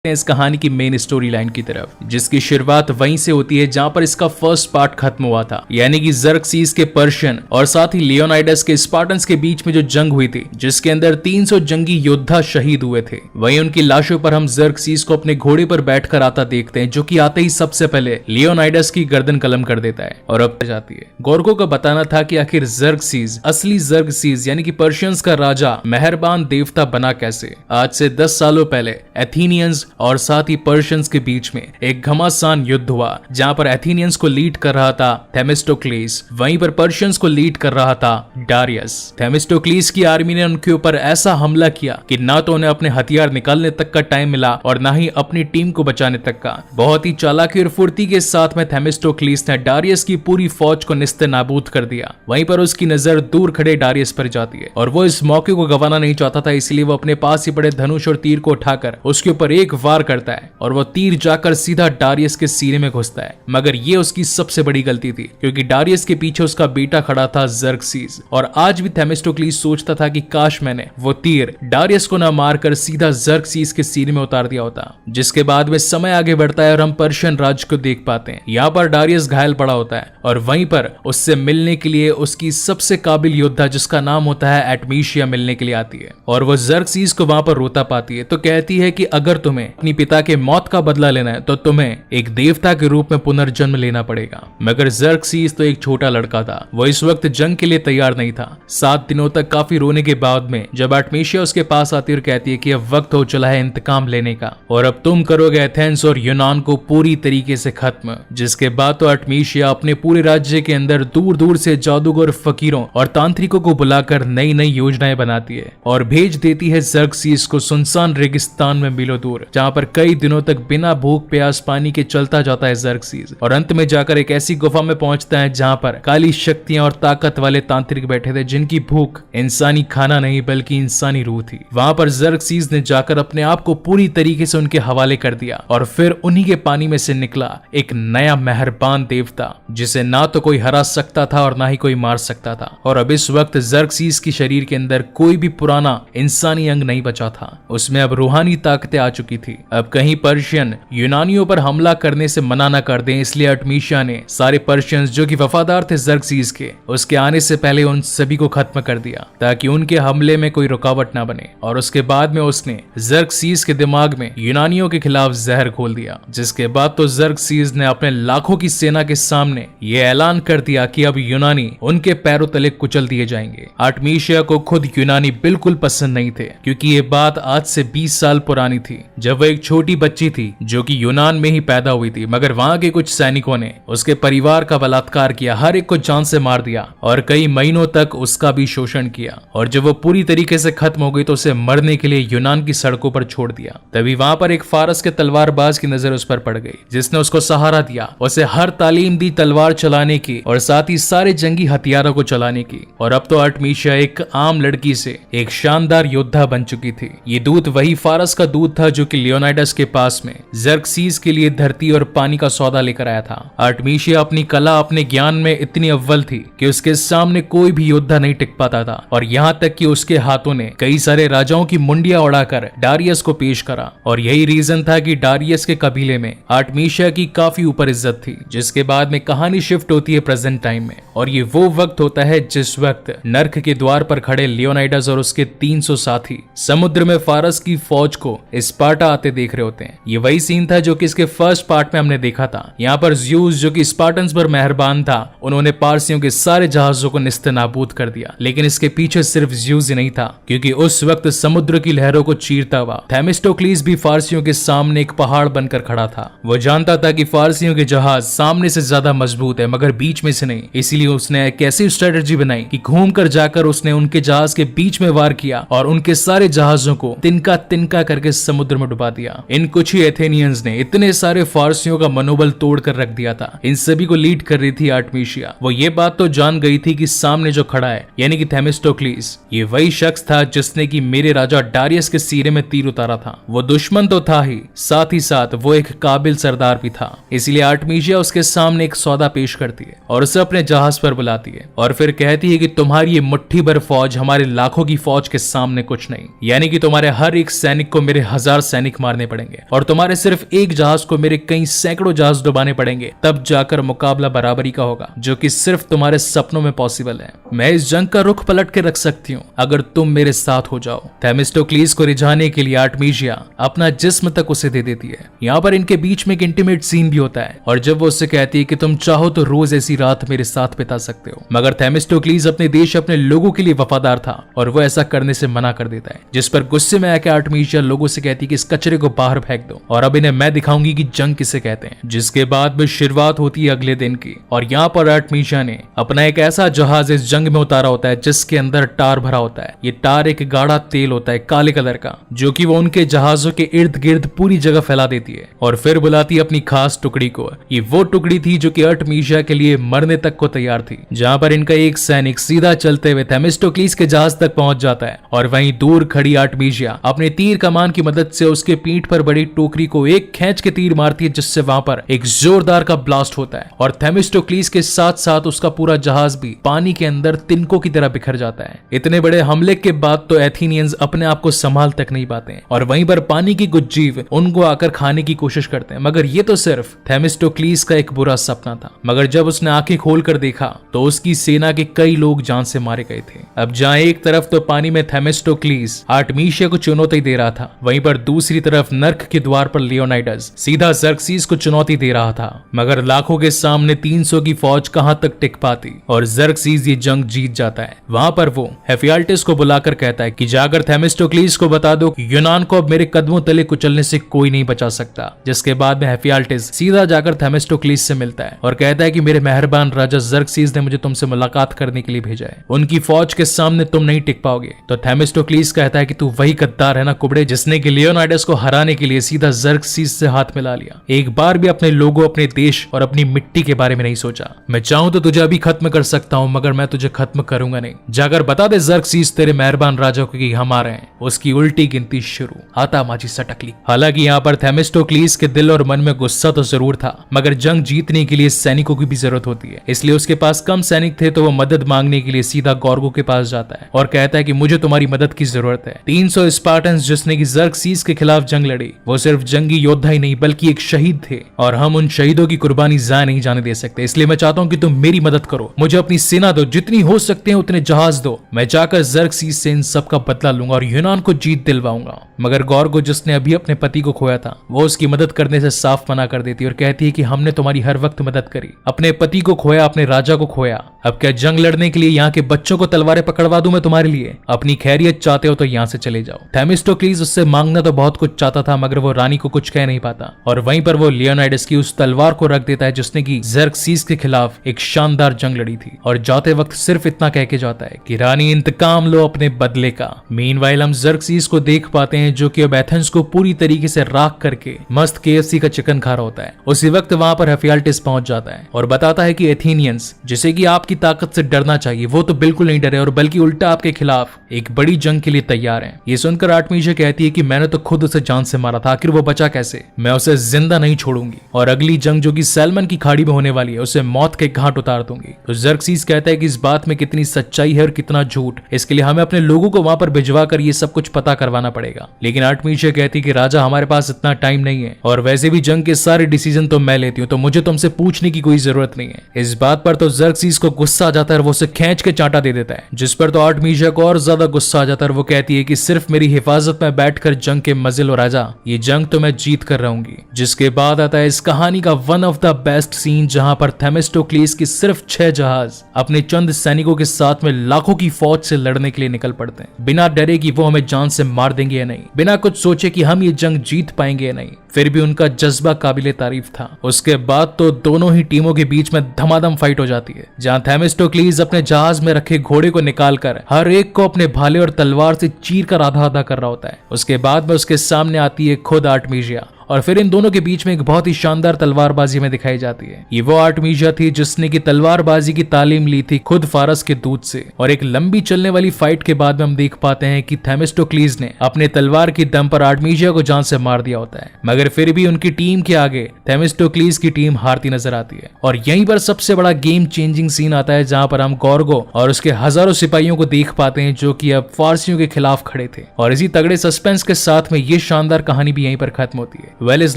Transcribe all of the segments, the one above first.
इस कहानी की मेन स्टोरी लाइन की तरफ, जिसकी शुरुआत वहीं से होती है जहां पर इसका फर्स्ट पार्ट खत्म हुआ था, यानी कि ज़र्क्सीस के पर्शियन और साथ ही लियोनाइडस के स्पार्टन्स के बीच में जो जंग हुई थी, जिसके अंदर 300 जंगी योद्धा शहीद हुए थे। वहीं उनकी लाशों पर हम ज़र्क्सीस को अपने घोड़े पर बैठकर आता देखते हैं, जो कि आते ही सबसे पहले लियोनाइडस की गर्दन कलम कर देता है और अब जाती है। गोरको का बताना था कि आखिर ज़र्क्सीस, असली ज़र्क्सीस यानी कि पर्शियंस का राजा, मेहरबान देवता बना कैसे। आज से 10 सालों पहले एथेनियंस और साथ ही पर्शियंस के बीच में एक घमासान युद्ध हुआ, जहां पर एथेनियंस को लीड कर रहा था थेमिस्टोक्लीस, वहीं पर पर्शियंस को लीड कर रहा था डारियस। थेमिस्टोक्लीस की आर्मी ने उनके ऊपर ऐसा हमला किया कि ना तो उन्हें अपने हथियार निकालने तक का टाइम मिला और ना ही अपनी टीम को बचाने तक का। बहुत ही चालाकी और फुर्ती के साथ में थेमिस्टोक्लीस ने डारियस की पूरी फौज को निस्ते-नाबूद कर दिया। वहीं पर उसकी नजर दूर खड़े डारियस पर जाती है और वो इस मौके को गंवाना नहीं चाहता था, इसलिए वो अपने पास ही पड़े धनुष और तीर को उठाकर उसके ऊपर एक वार करता है और वो तीर जाकर सीधा डारियस के सीने में घुसता है। मगर ये उसकी सबसे बड़ी गलती थी, क्योंकि डारियस के पीछे उसका बेटा खड़ा था ज़र्क्सीस, और आज भी थेमिस्टोक्लीस सोचता था कि काश मैंने वो तीर डारियस को न मारकर सीधा ज़र्क्सीस के सीने में उतार दिया होता। जिसके बाद में समय आगे बढ़ता है और हम पर्शियन राज्य को देख पाते हैं। यहाँ पर डारियस घायल पड़ा होता है और वहीं पर उससे मिलने के लिए उसकी सबसे काबिल योद्धा, जिसका नाम होता है एडमीशिया, मिलने के लिए आती है और वो ज़र्क्सीस को वहां पर रोता पाती है। तो कहती है कि अगर तुम्हें अपनी पिता के मौत का बदला लेना है तो तुम्हें एक देवता के रूप में पुनर्जन्म लेना पड़ेगा। मगर ज़र्क्सीस तो एक छोटा लड़का था, वो इस वक्त जंग के लिए तैयार नहीं था। 7 दिनों तक काफी रोने के बाद में जब आर्टेमिशिया उसके पास आती और कहती है कि अब वक्त हो चला है इंतकाम लेने का और अब तुम करोगे एथेंस और यूनान को पूरी तरीके से खत्म। जिसके बाद तो आर्टेमिशिया अपने पूरे राज्य के अंदर दूर दूर से जादूगर, फकीरों और तांत्रिकों को बुलाकर नई नई योजनाएं बनाती है और भेज देती है ज़र्क्सीस को सुनसान रेगिस्तान में मीलों दूर, जहां पर कई दिनों तक बिना भूख प्यास पानी के चलता जाता है ज़र्क्सीस और अंत में जाकर एक ऐसी गुफा में पहुंचता है जहां पर काली शक्तियां और ताकत वाले तांत्रिक बैठे थे, जिनकी भूख इंसानी खाना नहीं बल्कि इंसानी रूह थी। वहां पर ज़र्क्सीस ने जाकर अपने आप को पूरी तरीके से उनके हवाले कर दिया और फिर उन्हीं के पानी में से निकला एक नया मेहरबान देवता, जिसे ना तो कोई हरा सकता था और ना ही कोई मार सकता था। और अब इस वक्त ज़र्क्सीस की शरीर के अंदर कोई भी पुराना इंसानी अंग नहीं बचा था, उसमें अब रूहानी ताकतें आ चुकी थी। अब कहीं पर्शियन यूनानियों पर हमला करने से मना न कर दें, इसलिए आर्टेमिशिया ने सारे पर्शियंस जो कि वफादार थे ज़र्क्सीस के, उसके आने से पहले उन सभी को खत्म कर दिया ताकि उनके हमले में कोई रुकावट ना बने। और उसके बाद में उसने ज़र्क्सीस के दिमाग में यूनानियों के खिलाफ जहर घोल दिया। जिसके बाद तो ज़र्क्सीस ने अपने लाखों की सेना के सामने ये ऐलान कर दिया कि अब यूनानी उनके पैरों तले कुचल दिए जाएंगे। आर्टेमिशिया को खुद यूनानी बिल्कुल पसंद नहीं थे, क्योंकि ये बात आज से 20 साल पुरानी थी, जब वो एक छोटी बच्ची थी जो कि यूनान में ही पैदा हुई थी। मगर वहां के कुछ सैनिकों ने उसके परिवार का बलात्कार किया, हर एक को जान से मार दिया और कई महीनों तक उसका भी शोषण किया। और जब वो पूरी तरीके से खत्म हो गई तो उसे मरने के लिए यूनान की सड़कों पर छोड़ दिया। तभी वहां पर एक फारस के तलवारबाज की नजर उस पर पड़ गई, जिसने उसको सहारा दिया, उसे हर तालीम दी तलवार चलाने की और साथ ही सारे जंगी हथियारों को चलाने की। और अब तो आर्टेमिशिया एक आम लड़की से एक शानदार योद्धा बन चुकी थी। ये दूत वही फारस का दूत था जो कि लियोनाइडस के पास में ज़र्क्सीस के लिए धरती और पानी का सौदा लेकर आया था। आर्टेमिशिया अपनी कला, अपने ज्ञान में इतनी अव्वल थी कि उसके सामने कोई भी योद्धा नहीं टिक पाता था और यहाँ तक कि उसके हाथों ने कई सारे राजाओं की मुंडियां उड़ाकर डारियस को पेश करा। और यही रीजन था कि डारियस के कबीले में आर्टेमिशिया की काफी ऊपर इज्जत थी। जिसके बाद में कहानी शिफ्ट होती है प्रेजेंट टाइम में और ये वो वक्त होता है जिस वक्त नर्क के द्वार पर खड़े लियोनाइडस और उसके 300 साथी समुद्र में फारस की फौज को स्पार्टा आते देख रहे होते हैं। ये वही सीन था जो कि इसके फर्स्ट पार्ट में हमने देखा था। यहाँ पर ज़्यूस जो कि स्पार्टन्स पर मेहरबान था, उन्होंने पारसियों के सारे जहाजों को निस्ते-नाबूद कर दिया। लेकिन इसके पीछे सिर्फ ज़्यूस ही नहीं था, क्योंकि उस वक्त समुद्र की लहरों को चीरता हुआ थेमिस्टोक्लीस भी फारसियों के सामने एक पहाड़ बनकर खड़ा था। वो जानता था कि फारसियों के जहाज सामने से ज्यादा मजबूत है मगर बीच में से नहीं, इसीलिए उसने एक ऐसी स्ट्रेटेजी बनाई कि घूमकर जाकर उसने उनके जहाज के बीच में वार किया और उनके सारे जहाजों को तिनका तिनका करके समुद्र में डुबा दिया। इन कुछ ही एथेनियंस ने इतने सारे फारसियों का मनोबल तोड़कर रख दिया था। इन सभी को लीड कर रही थी आर्टेमिशिया। वो ये बात तो जान गई थी कि सामने जो खड़ा है यानी कि थेमिस्टोक्लीस, ये वही शख्स था जिसने कि मेरे राजा डारियस के सीने में तीर उतारा था। वो दुश्मन तो था ही, साथ ही साथ वो एक काबिल सरदार भी था। इसलिए आर्टेमिशिया उसके सामने एक सौदा पेश करती है और उसे अपने जहाज पर बुलाती है और फिर कहती है कि तुम्हारी ये मुट्ठी भर फौज हमारे लाखों की फौज के सामने कुछ नहीं, यानी कि तुम्हारे हर एक सैनिक को मेरे 1000 सैनिक तीख मारने पड़ेंगे और तुम्हारे सिर्फ एक जहाज को मेरे कई सैकड़ों जहाज डुबाने पड़ेंगे, तब जाकर मुकाबला बराबरी का होगा, जो कि सिर्फ तुम्हारे सपनों में पॉसिबल है। मैं इस जंग का रुख पलट के रख सकती हूँ अगर तुम मेरे साथ हो जाओ। थेमिस्टोक्लीस को रिझाने के लिए आर्टेमिसिया अपना जिस्म तक उसे दे देती है। यहाँ पर इनके बीच में एक इंटीमेट सीन भी होता है और जब वो उससे कहती है कि तुम चाहो तो रोज ऐसी रात मेरे साथ बिता सकते हो, मगर थेमिस्टोक्लीस अपने देश अपने लोगों के लिए वफादार था और वो ऐसा करने से मना कर देता है, जिस पर गुस्से में आकर आर्टेमिसिया लोगों से कहती है कि इस कचरे को बाहर फेंक दो और अब इन्हें मैं दिखाऊंगी कि जंग किसे कहते हैं। जिसके बाद में शुरुआत होती है अगले दिन की और यहाँ पर आर्टेमिसिया ने अपना एक ऐसा जहाज इस जंग में उतारा होता है जिसके अंदर टार भरा होता है। ये टार एक गाढ़ा तेल होता है काले कलर का, जो कि वो उनके जहाजों के इर्द गिर्द पूरी जगह फैला देती है और फिर बुलाती है अपनी खास टुकड़ी को। ये वो टुकड़ी थी जो कि आर्टेमिसिया के लिए मरने तक को तैयार थी। जहां पर इनका एक सैनिक सीधा चलते हुए थेमिस्टोक्लीस के जहाज तक पहुंच जाता है और वहीं दूर खड़ी आर्टेमिसिया अपने तीर कमान की मदद से उसके पीठ पर बड़ी टोकरी को एक खींच के तीर मारती है, जिससे वहां पर एक जोरदार का ब्लास्ट होता है और थेमिस्टोक्लीस के साथ साथ उसका पूरा जहाज भी पानी के अंदर तिनकों की तरह बिखर जाता है। इतने बड़े हमले के बाद तो एथेनियंस अपने आप को संभाल तक नहीं पाते और वहीं पर पानी की कुछ जीव उनको आकर खाने की कोशिश करते हैं, मगर ये तो सिर्फ थेमिस्टोक्लीस का एक बुरा सपना था। मगर जब उसने आंखें खोलकर देखा तो उसकी सेना के कई लोग जान से मारे गए थे। अब जहां एक तरफ तो पानी में थेमिस्टोक्लीस आर्टेमिसिया को चुनौती दे रहा था, वहीं पर दूसरी तरफ नर्क के द्वार पर लियोनाइडस सीधा ज़र्क्सीस को चुनौती दे रहा था। मगर लाखों के सामने 300 की फौज कहां तक टिक पाती और ज़र्क्सीस ये जंग जीत जाता है। वहां पर वो हेफियाल्टिस को बुलाकर कहता है कि जाकर थेमिस्टोक्लीस को बता दो कि यूनान को अब मेरे कदमों तले कुचलने से कोई नहीं बचा सकता। जिसके बाद में हेफियाल्टिस सीधा जाकर थेमिस्टोक्लीस से मिलता है और कहता है कि मेरे मेहरबान राजा ज़र्क्सीस ने मुझे तुमसे मुलाकात करने के लिए भेजा है, उनकी फौज के सामने तुम नहीं टिक पाओगे। तो थेमिस्टोक्लीस कहता है कि तू वही गद्दार है ना कुबड़े, जिसने कि लियोनाइडस को हराने के लिए सीधा ज़र्क्सीस से हाथ मिला लिया, एक बार भी अपने लोगों, अपने देश और अपनी मिट्टी के बारे में नहीं सोचा। मैं चाहूं तो तुझे अभी खत्म कर सकता हूं, मगर मैं तुझे खत्म करूंगा नहीं। जाकर बता दे ज़र्क्सीस तेरे मेहरबान राजा को कि हम आ रहे हैं। उसकी उल्टी गिनती शुरू, आता माची सटकली। हालांकि यहाँ पर थेमिस्टोक्लीस के दिल और मन में गुस्सा तो जरूर था, मगर जंग जीतने के लिए सैनिकों की भी जरूरत होती है, इसलिए उसके पास कम सैनिक थे तो वो मदद मांगने के लिए सीधा गॉर्गो के पास जाता है और कहता है कि मुझे तुम्हारी मदद की जरूरत है। 300 स्पार्टन्स जिसने की ज़र्क्सीस के खिलाफ जंग लड़ी, वो सिर्फ जंगी योद्धा ही नहीं बल्कि एक शहीद थे और हम उन शहीदों की कुर्बानी ज़ाया नहीं जाने दे सकते। इसलिए मैं चाहता हूँ कि तुम मेरी मदद करो, मुझे अपनी सेना दो, जितनी हो सकते हैं उतने जहाज दो। मैं जाकर ज़र्क्सीस से इन सब का बदला लूंगा और यूनान को जीत दिलवाऊंगा। मगर गॉर्गो जिसने अभी अपने पति को खोया था, वो उसकी मदद करने से साफ मना कर देती और कहती है कि हमने तुम्हारी हर वक्त मदद करी, अपने पति को खोया, अपने राजा को खोया, अब क्या जंग लड़ने के लिए यहाँ के बच्चों को तलवारें पकड़वा दूं मैं तुम्हारे लिए? अपनी खैरियत चाहते हो तो यहाँ से चले जाओ। थेमिस्टोक्लीस उससे मांगना तो बहुत कुछ चाहता था, मगर वो रानी को कुछ कह नहीं पाता और वहीं पर वो लियोनाइडस की उस तलवार को रख देता है जिसने की ज़र्क्सीस के खिलाफ एक शानदार जंग लड़ी थी और जाते वक्त सिर्फ इतना कह के जाता है कि रानी इंतकाम लो अपने बदले का। मीनवाइल हम ज़र्क्सीस को देख पाते हैं जो कि अब एथेंस को पूरी तरीके से राख करके मस्त KFC का चिकन खा रहा होता है। उसी वक्त वहां पर हेफियाल्टिस पहुंच जाता है और बताता है कि एथेनियंस, जिसे कि आपकी ताकत से डरना चाहिए, वो तो बिल्कुल नहीं डरे और बल्कि उल्टा आपके खिलाफ एक बड़ी जंग के लिए तैयार हैं। ये सुनकर आर्टेमिसिया कहती है कि मैंने तो खुद उसे जान से मारा था, आखिर वो बचा कैसे? मैं उसे जिंदा नहीं छोड़ूंगी और अगली जंग जो कि सैल्मन की खाड़ी में होने वाली है उसे मौत के घाट उतार दूंगी। तो ज़र्क्सीस कहता है कि इस बात में कितनी सच्चाई है और कितना झूठ, इसके लिए हमें अपने लोगों को वहां पर भिजवा कर ये सब कुछ पता करवाना पड़ेगा। लेकिन आर्टेमिसिया कहती है कि राजा हमारे पास इतना टाइम नहीं है और वैसे भी जंग के सारे डिसीजन तो मैं लेती हूँ, तो मुझे तुमसे पूछने की कोई जरूरत नहीं है। इस बात पर तो ज़र्क्सीस को गुस्सा आ जाता है और वो उसे खींच के चांटा दे देता है, जिस पर तो आर्टेमिसिया को और ज्यादा गुस्सा आ जाता है और वो कहती है कि सिर्फ मेरी हिफाजत में बैठकर जंग के मजे लो राजा, ये जंग तो मैं जीत कर रहूंगी। जिसके बाद आता है इस कहानी का one of the best scene, जहां पर थेमिस्टोक्लीस की सिर्फ 6 जहाज अपने चंद सैनिकों के साथ में लाखों की फौज से लड़ने के लिए निकल पड़ते हैं, बिना डरे कि वो हमें जान से मार देंगे या नहीं, बिना कुछ सोचे कि हम ये जंग जीत पाएंगे या नहीं। फिर भी उनका जज्बा काबिले तारीफ था। उसके बाद तो दोनों ही टीमों के बीच में धमाधम फाइट हो जाती है, जहां थेमिस्टोक्लीस अपने जहाज में रखे घोड़े को निकालकर हर एक को अपने भाले और तलवार से चीर कर आधा आधा कर रहा होता है। उसके बाद में उसके सामने आती है खुद आर्टेमिसिया और फिर इन दोनों के बीच में एक बहुत ही शानदार तलवारबाजी में दिखाई जाती है। ये वो आर्टेमिजा थी जिसने की तलवारबाजी की तालीम ली थी खुद फारस के दूत से, और एक लंबी चलने वाली फाइट के बाद में हम देख पाते हैं कि थेमिस्टोक्लीज ने अपने तलवार की दम पर आर्टेमिजा को जान से मार दिया होता है, मगर फिर भी उनकी टीम के आगे थेमिस्टोक्लीज की टीम हारती नजर आती है। और यहीं पर सबसे बड़ा गेम चेंजिंग सीन आता है जहां पर हम गॉर्गो और उसके हजारों सिपाहियों को देख पाते हैं जो कि अब फारसियों के खिलाफ खड़े थे। और इसी तगड़े सस्पेंस के साथ में ये शानदार कहानी भी यहीं पर खत्म होती है। वेल, इस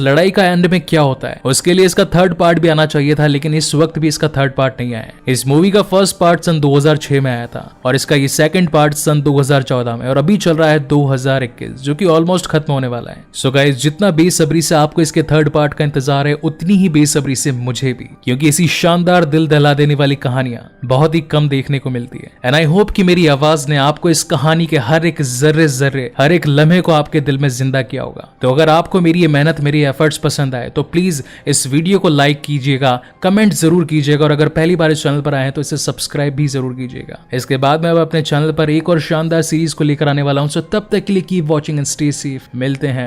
लड़ाई का एंड में क्या होता है उसके लिए इसका थर्ड पार्ट भी आना चाहिए था, लेकिन इस वक्त भी इसका थर्ड पार्ट नहीं आया। इस मूवी का फर्स्ट पार्ट सन 2006 में आया था और इसका ये सेकंड पार्ट सन 2014 में, और अभी चल रहा है 2021, जो कि ऑलमोस्ट खत्म होने वाला है। सो गाइस, जितना बेसब्री से आपको इसके थर्ड पार्ट का इंतजार है उतनी ही बेसब्री से मुझे भी, क्योंकि ऐसी शानदार दिल दहला देने वाली कहानियां बहुत ही कम देखने को मिलती है। एंड आई होप कि मेरी आवाज ने आपको इस कहानी के हर एक जर्रे हर एक लम्हे को आपके दिल में जिंदा किया होगा। तो अगर आपको मेरी ये मेहनत, मेरी एफर्ट्स पसंद आए तो प्लीज इस वीडियो को लाइक कीजिएगा, कमेंट जरूर कीजिएगा, और अगर पहली बार इस चैनल पर आए हैं तो इसे सब्सक्राइब भी जरूर कीजिएगा। इसके बाद मैं अब अपने चैनल पर एक और शानदार सीरीज को लेकर आने वाला हूं। सो तब तक के लिए keep watching and stay safe. मिलते हैं।